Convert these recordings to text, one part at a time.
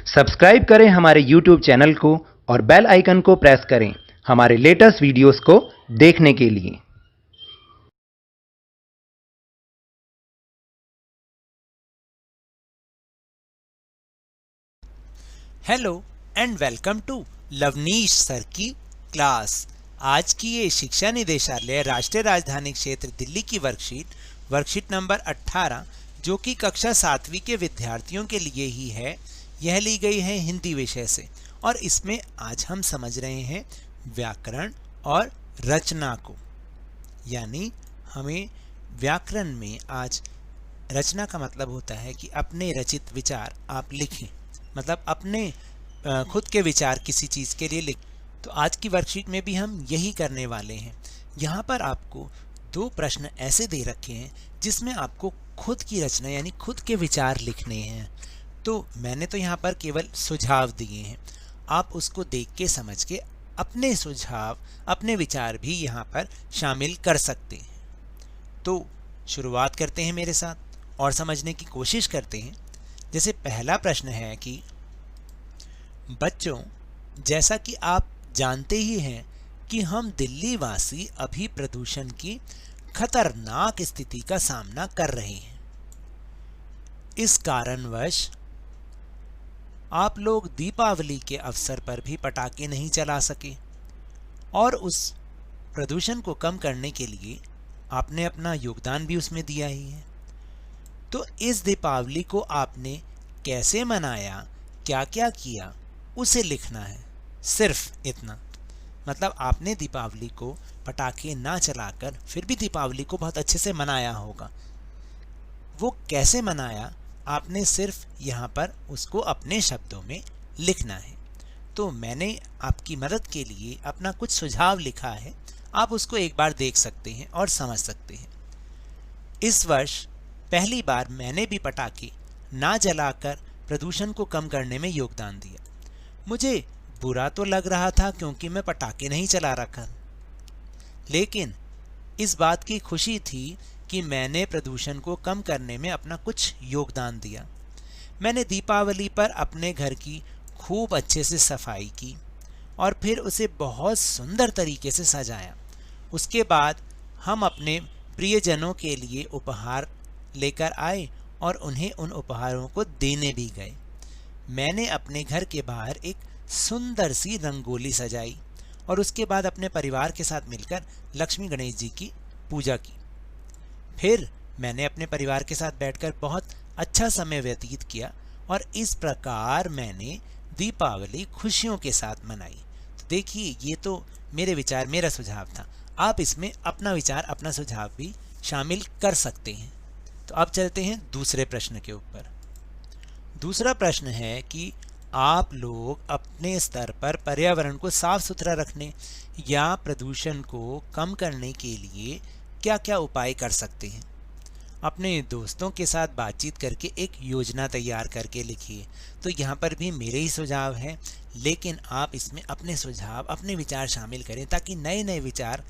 Subscribe करें हमारे YouTube channel को और बेल आइकन को प्रेस करें हमारे लेटेस्ट वीडियोस को देखने के लिए। Hello and welcome to Lavneesh sir की क्लास। आज की ये शिक्षा निदेशालय राष्ट्रीय राजधानी क्षेत्र दिल्ली की वर्कशीट नंबर 18 जो कि कक्षा 7वीं के विद्यार्थियों के लिए ही है, यह ली गई है हिंदी विषय से। और इसमें आज हम समझ रहे हैं व्याकरण और रचना को। यानी हमें व्याकरण में आज रचना का मतलब होता है कि अपने रचित विचार आप लिखें, मतलब अपने खुद के विचार किसी चीज़ के लिए लिख। तो आज की वर्कशीट में भी हम यही करने वाले हैं। यहाँ पर आपको 2 प्रश्न ऐसे दे रखे हैं जिसमें आपको खुद की रचना यानी खुद के विचार लिखने हैं। तो मैंने तो यहाँ पर केवल सुझाव दिए हैं, आप उसको देख के समझ के अपने सुझाव अपने विचार भी यहाँ पर शामिल कर सकते हैं। तो शुरुआत करते हैं मेरे साथ और समझने की कोशिश करते हैं। जैसे पहला प्रश्न है कि बच्चों, जैसा कि आप जानते ही हैं कि हम दिल्ली वासी अभी प्रदूषण की खतरनाक स्थिति का सामना कर रहे हैं। इस कारणवश आप लोग दीपावली के अवसर पर भी पटाखे नहीं चला सके और उस प्रदूषण को कम करने के लिए आपने अपना योगदान भी उसमें दिया ही है। तो इस दीपावली को आपने कैसे मनाया, क्या क्या किया, उसे लिखना है। सिर्फ इतना, मतलब आपने दीपावली को पटाखे ना चलाकर फिर भी दीपावली को बहुत अच्छे से मनाया होगा। वो कैसे मनाया आपने सिर्फ यहाँ पर उसको अपने शब्दों में लिखना है। तो मैंने आपकी मदद के लिए अपना कुछ सुझाव लिखा है, आप उसको एक बार देख सकते हैं और समझ सकते हैं। इस वर्ष पहली बार मैंने भी पटाखे ना जलाकर प्रदूषण को कम करने में योगदान दिया। मुझे बुरा तो लग रहा था क्योंकि मैं पटाखे नहीं चला रखा, लेकिन इस बात की खुशी थी कि मैंने प्रदूषण को कम करने में अपना कुछ योगदान दिया। मैंने दीपावली पर अपने घर की खूब अच्छे से सफाई की और फिर उसे बहुत सुंदर तरीके से सजाया। उसके बाद हम अपने प्रियजनों के लिए उपहार लेकर आए और उन्हें उन उपहारों को देने भी गए। मैंने अपने घर के बाहर एक सुंदर सी रंगोली सजाई और उसके बाद अपने परिवार के साथ मिलकर लक्ष्मी गणेश जी की पूजा की। फिर मैंने अपने परिवार के साथ बैठकर बहुत अच्छा समय व्यतीत किया और इस प्रकार मैंने दीपावली खुशियों के साथ मनाई। तो देखिए, ये तो मेरे विचार, मेरा सुझाव था। आप इसमें अपना विचार, अपना सुझाव भी शामिल कर सकते हैं। तो अब चलते हैं दूसरे प्रश्न के ऊपर। दूसरा प्रश्न है कि आप लोग अपने स्तर पर पर्यावरण को साफ सुथरा रखने या प्रदूषण को कम करने के लिए क्या क्या उपाय कर सकते हैं। अपने दोस्तों के साथ बातचीत करके एक योजना तैयार करके लिखिए। तो यहाँ पर भी मेरे ही सुझाव हैं, लेकिन आप इसमें अपने सुझाव, अपने विचार शामिल करें ताकि नए नए विचार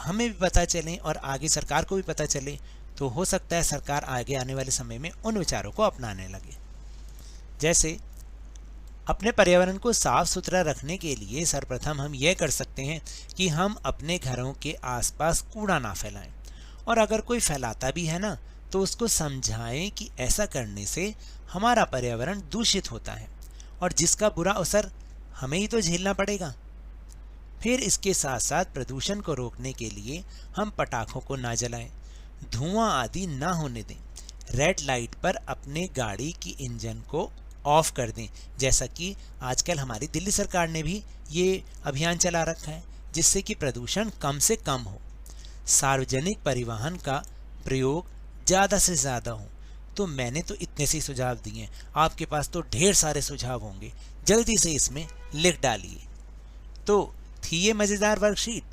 हमें भी पता चलें और आगे सरकार को भी पता चले। तो हो सकता है सरकार आगे आने वाले समय में उन विचारों को अपनाने लगे। जैसे अपने पर्यावरण को साफ सुथरा रखने के लिए सर्वप्रथम हम यह कर सकते हैं कि हम अपने घरों के आसपास कूड़ा ना फैलाएं, और अगर कोई फैलाता भी है ना तो उसको समझाएं कि ऐसा करने से हमारा पर्यावरण दूषित होता है और जिसका बुरा असर हमें ही तो झेलना पड़ेगा। फिर इसके साथ साथ प्रदूषण को रोकने के लिए हम पटाखों को ना जलाएं, धुआं आदि ना होने दें, रेड लाइट पर अपने गाड़ी की इंजन को ऑफ कर दें, जैसा कि आजकल हमारी दिल्ली सरकार ने भी ये अभियान चला रखा है जिससे कि प्रदूषण कम से कम हो। सार्वजनिक परिवहन का प्रयोग ज़्यादा से ज़्यादा हो। तो मैंने तो इतने से सुझाव दिए हैं, आपके पास तो ढेर सारे सुझाव होंगे, जल्दी से इसमें लिख डालिए। तो थी ये मज़ेदार वर्कशीट।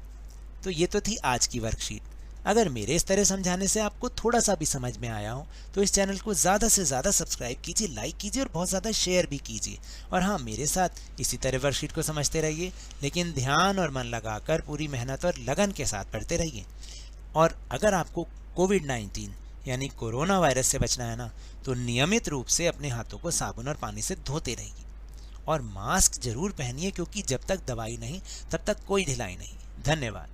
तो ये तो थी आज की वर्कशीट। अगर मेरे इस तरह समझाने से आपको थोड़ा सा भी समझ में आया हो तो इस चैनल को ज़्यादा से ज़्यादा सब्सक्राइब कीजिए, लाइक कीजिए और बहुत ज़्यादा शेयर भी कीजिए। और हाँ, मेरे साथ इसी तरह वर्कशीट को समझते रहिए, लेकिन ध्यान और मन लगाकर पूरी मेहनत और लगन के साथ पढ़ते रहिए। और अगर आपको कोविड-19 यानी कोरोना वायरस से बचना है ना, तो नियमित रूप से अपने हाथों को साबुन और पानी से धोते रहिए। और मास्क जरूर पहनिए, क्योंकि जब तक दवाई नहीं तब तक कोई ढिलाई नहीं। धन्यवाद।